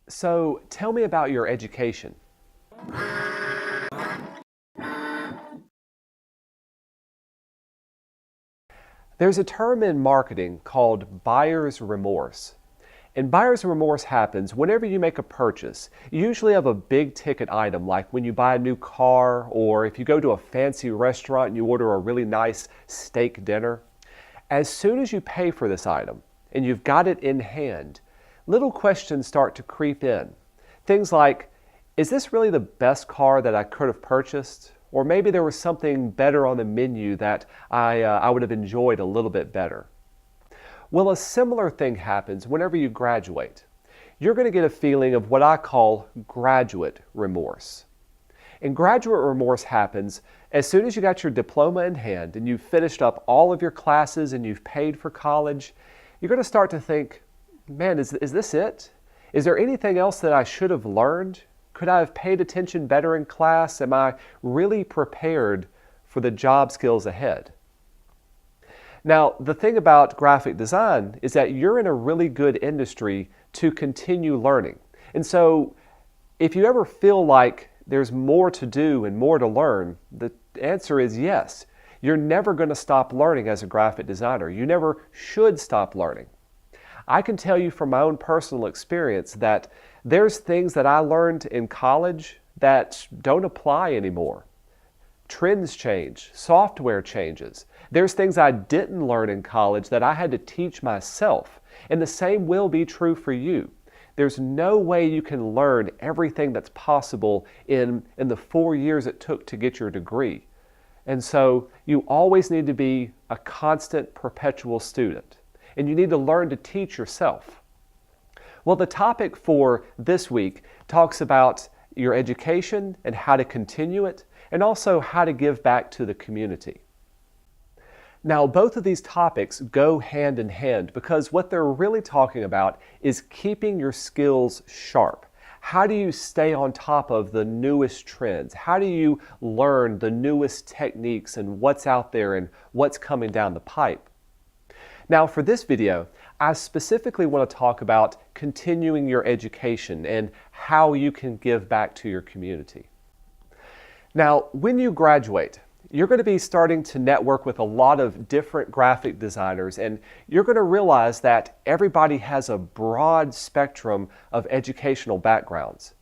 So tell me about your education. There's a term in marketing called buyer's remorse. And buyer's remorse happens whenever you make a purchase, usually of a big ticket item like when you buy a new car or if you go to a fancy restaurant and you order a really nice steak dinner. As soon as you pay for this item and you've got it in hand, little questions start to creep in. Things like, is this really the best car that I could have purchased? Or maybe there was something better on the menu that I would have enjoyed a little bit better. Well, a similar thing happens whenever you graduate. You're going to get a feeling of what I call graduate remorse. And graduate remorse happens as soon as you got your diploma in hand and you've finished up all of your classes and you've paid for college. You're going to start to think, man, is this it? Is there anything else that I should have learned? Could I have paid attention better in class? Am I really prepared for the job skills ahead? Now, the thing about graphic design is that you're in a really good industry to continue learning. And so if you ever feel like there's more to do and more to learn, the answer is yes. You're never going to stop learning as a graphic designer. You never should stop learning. I can tell you from my own personal experience that there's things that I learned in college that don't apply anymore. Trends change, software changes. There's things I didn't learn in college that I had to teach myself, and the same will be true for you. There's no way you can learn everything that's possible in the 4 years it took to get your degree. And so you always need to be a constant, perpetual student. And you need to learn to teach yourself. Well, the topic for this week talks about your education and how to continue it, and also how to give back to the community. Now, both of these topics go hand in hand because what they're really talking about is keeping your skills sharp. How do you stay on top of the newest trends? How do you learn the newest techniques and what's out there and what's coming down the pipe? Now, for this video, I specifically want to talk about continuing your education and how you can give back to your community. Now, when you graduate, you're going to be starting to network with a lot of different graphic designers, and you're going to realize that everybody has a broad spectrum of educational backgrounds.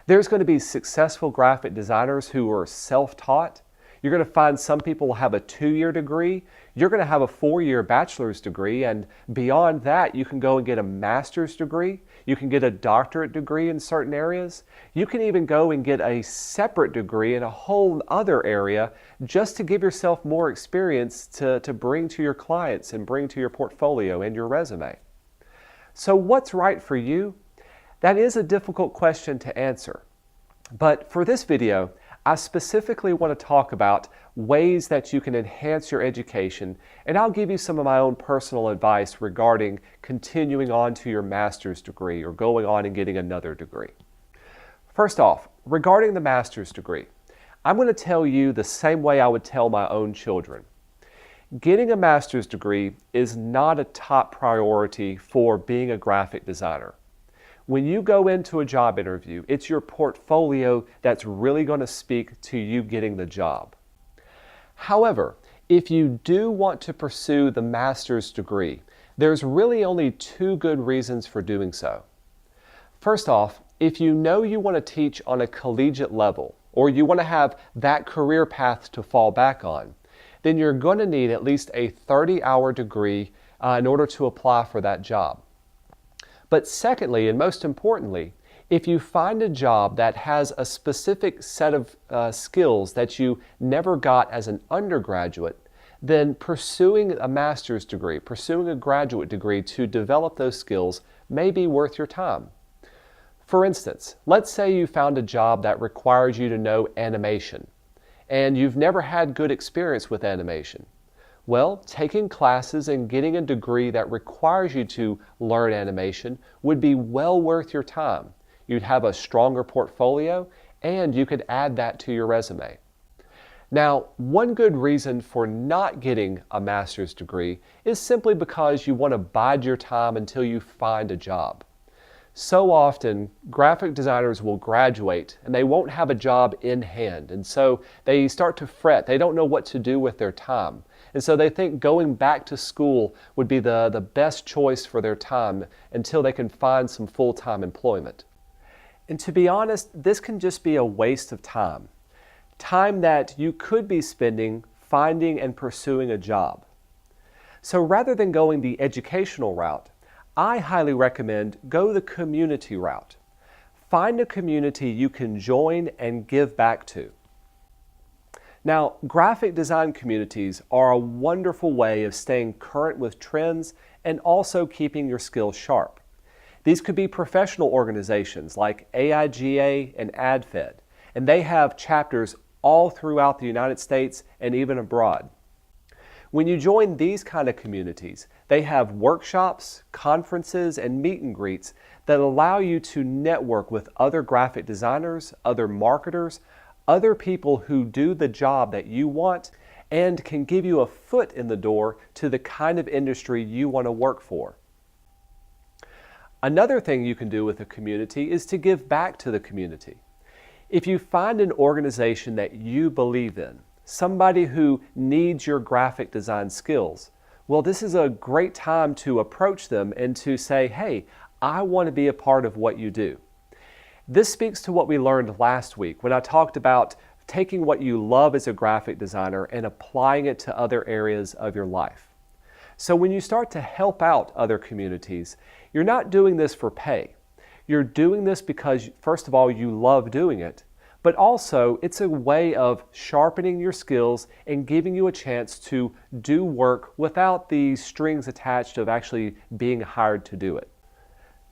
There's going to be successful graphic designers who are self-taught. You're going to find some people have a 2-year degree. You're going to have a 4-year bachelor's degree, and beyond that, you can go and get a master's degree. You can get a doctorate degree in certain areas. You can even go and get a separate degree in a whole other area just to give yourself more experience to bring to your clients and bring to your portfolio and your resume. So what's right for you? That is a difficult question to answer. But for this video, I specifically want to talk about ways that you can enhance your education, and I'll give you some of my own personal advice regarding continuing on to your master's degree or going on and getting another degree. First off, regarding the master's degree, I'm going to tell you the same way I would tell my own children. Getting a master's degree is not a top priority for being a graphic designer. When you go into a job interview, it's your portfolio that's really going to speak to you getting the job. However, if you do want to pursue the master's degree, there's really only 2 good reasons for doing so. First off, if you know you want to teach on a collegiate level, or you want to have that career path to fall back on, then you're going to need at least a 30-hour degree in order to apply for that job. But secondly, and most importantly, if you find a job that has a specific set of skills that you never got as an undergraduate, then pursuing a master's degree, pursuing a graduate degree to develop those skills may be worth your time. For instance, let's say you found a job that requires you to know animation, and you've never had good experience with animation. Well, taking classes and getting a degree that requires you to learn animation would be well worth your time. You'd have a stronger portfolio, and you could add that to your resume. Now, one good reason for not getting a master's degree is simply because you want to bide your time until you find a job. So often, graphic designers will graduate and they won't have a job in hand. And so they start to fret. They don't know what to do with their time. And so they think going back to school would be the best choice for their time until they can find some full-time employment. And to be honest, this can just be a waste of time. Time that you could be spending finding and pursuing a job. So rather than going the educational route, I highly recommend go the community route. Find a community you can join and give back to. Now, graphic design communities are a wonderful way of staying current with trends and also keeping your skills sharp. These could be professional organizations like AIGA and AdFed, and they have chapters all throughout the United States and even abroad. When you join these kind of communities, they have workshops, conferences, and meet and greets that allow you to network with other graphic designers, other marketers, other people who do the job that you want, and can give you a foot in the door to the kind of industry you want to work for. Another thing you can do with a community is to give back to the community. If you find an organization that you believe in, somebody who needs your graphic design skills, well, this is a great time to approach them and to say, hey, I want to be a part of what you do. This speaks to what we learned last week when I talked about taking what you love as a graphic designer and applying it to other areas of your life. So when you start to help out other communities, you're not doing this for pay. You're doing this because, first of all, you love doing it, but also it's a way of sharpening your skills and giving you a chance to do work without the strings attached of actually being hired to do it.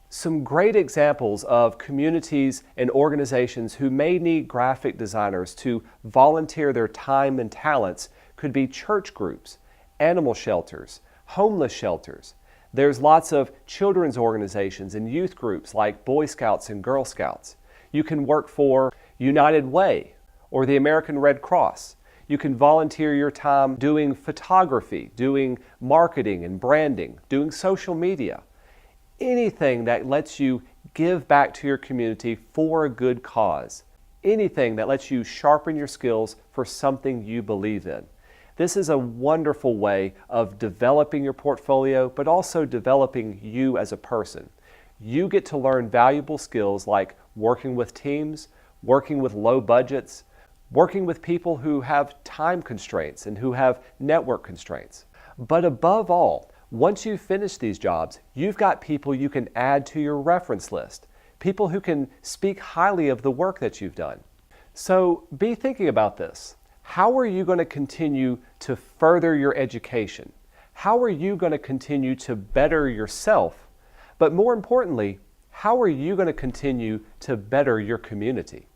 Some great examples of communities and organizations who may need graphic designers to volunteer their time and talents could be church groups, animal shelters, homeless shelters. There's lots of children's organizations and youth groups like Boy Scouts and Girl Scouts. You can work for United Way or the American Red Cross. You can volunteer your time doing photography, doing marketing and branding, doing social media. Anything that lets you give back to your community for a good cause. Anything that lets you sharpen your skills for something you believe in. This is a wonderful way of developing your portfolio, but also developing you as a person. You get to learn valuable skills like working with teams, working with low budgets, working with people who have time constraints and who have network constraints. But above all, once you finish these jobs, you've got people you can add to your reference list, people who can speak highly of the work that you've done. So be thinking about this. How are you going to continue to further your education? How are you going to continue to better yourself? But more importantly, how are you going to continue to better your community?